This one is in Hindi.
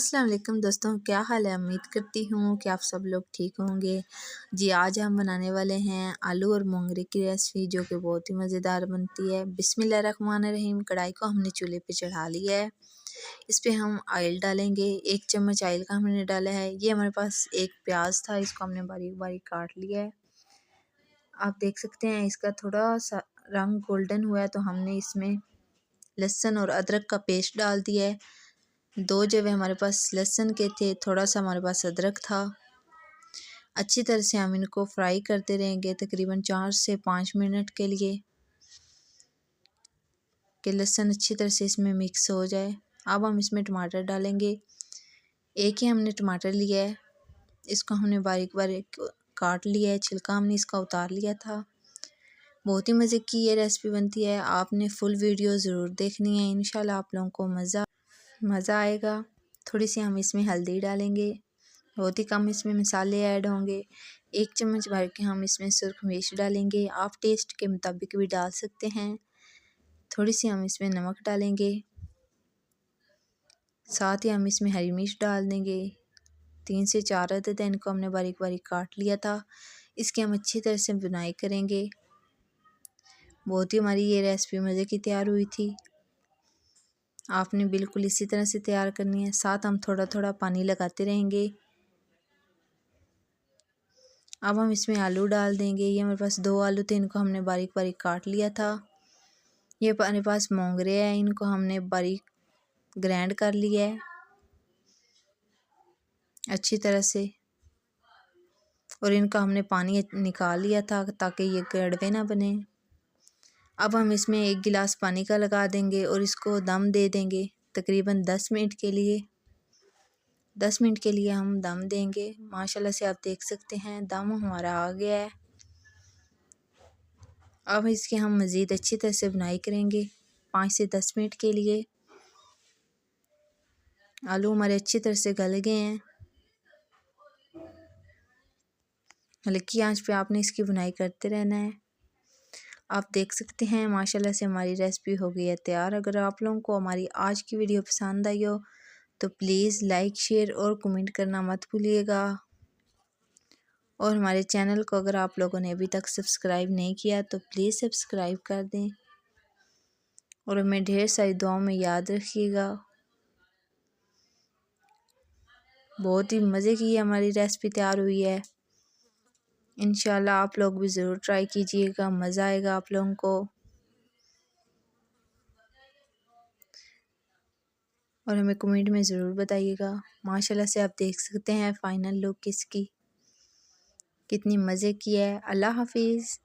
अस्सलाम वालेकुम दोस्तों, क्या हाल है। उम्मीद करती हूँ कि आप सब लोग ठीक होंगे। जी, आज हम बनाने वाले हैं आलू और मोंगरे की रेसिपी, जो कि बहुत ही मज़ेदार बनती है। बिस्मिल्लाहिर्रहमानिर्रहीम। कढ़ाई को हमने चूल्हे पे चढ़ा लिया है। इस पे हम ऑयल डालेंगे। 1 चम्मच ऑयल का हमने डाला है। ये हमारे पास एक प्याज था, इसको हमने बारीक बारीक काट लिया है। आप देख सकते हैं इसका थोड़ा सा रंग गोल्डन हुआ है, तो हमने इसमें लहसुन और अदरक का पेस्ट डाल दिया है। 2 जवे हमारे पास लहसुन के थे, थोड़ा सा हमारे पास अदरक था। अच्छी तरह से हम इनको फ्राई करते रहेंगे तकरीबन 4 से 5 मिनट के लिए, कि लहसुन अच्छी तरह से इसमें मिक्स हो जाए। अब हम इसमें टमाटर डालेंगे। एक ही हमने टमाटर लिया है, इसको हमने बारीक बारीक काट लिया है, छिलका हमने इसका उतार लिया था। बहुत ही मज़े की ये रेसिपी बनती है। आपने फुल वीडियो ज़रूर देखनी है, इंशाल्लाह आप लोगों को मज़ा आएगा। थोड़ी सी हम इसमें हल्दी डालेंगे, बहुत ही कम इसमें मसाले ऐड होंगे। 1 चम्मच भर के हम इसमें सुरख मिर्च डालेंगे, आप टेस्ट के मुताबिक भी डाल सकते हैं। थोड़ी सी हम इसमें नमक डालेंगे, साथ ही हम इसमें हरी मिर्च डाल देंगे। 3 से 4 अदद है, इनको हमने बारीक बारीक काट लिया था। इसकी हम अच्छी तरह से बुनाई करेंगे। बहुत ही हमारी ये रेसिपी मज़े की तैयार हुई थी। आपने बिल्कुल इसी तरह से तैयार करनी है। साथ हम थोड़ा थोड़ा पानी लगाते रहेंगे। अब हम इसमें आलू डाल देंगे। ये हमारे पास 2 आलू थे, इनको हमने बारीक बारीक काट लिया था। ये हमारे पास मोंगरे हैं, इनको हमने बारीक ग्राइंड कर लिया है अच्छी तरह से, और इनका हमने पानी निकाल लिया था ताकि ये कड़वे ना बने। अब हम इसमें 1 गिलास पानी का लगा देंगे और इसको दम दे देंगे तकरीबन 10 मिनट के लिए। 10 मिनट के लिए हम दम देंगे। माशाल्लाह से आप देख सकते हैं दम हमारा आ गया है। अब इसकी हम मज़ीद अच्छी तरह से बुनाई करेंगे 5 से 10 मिनट के लिए। आलू हमारे अच्छी तरह से गल गए हैं। हल्की आंच पे आपने इसकी बुनाई करते रहना है। आप देख सकते हैं माशाल्लाह से हमारी रेसिपी हो गई है तैयार। अगर आप लोगों को हमारी आज की वीडियो पसंद आई हो तो प्लीज़ लाइक, शेयर और कमेंट करना मत भूलिएगा। और हमारे चैनल को अगर आप लोगों ने अभी तक सब्सक्राइब नहीं किया तो प्लीज़ सब्सक्राइब कर दें, और हमें ढेर सारी दुआओं में याद रखिएगा। बहुत ही मज़े की हमारी रेसिपी तैयार हुई है। इंशाल्लाह आप लोग भी ज़रूर ट्राई कीजिएगा, मज़ा आएगा आप लोगों को। और हमें कमेंट में ज़रूर बताइएगा। माशाल्लाह से आप देख सकते हैं फाइनल लुक इसकी कितनी मज़े की है। अल्लाह हाफिज़।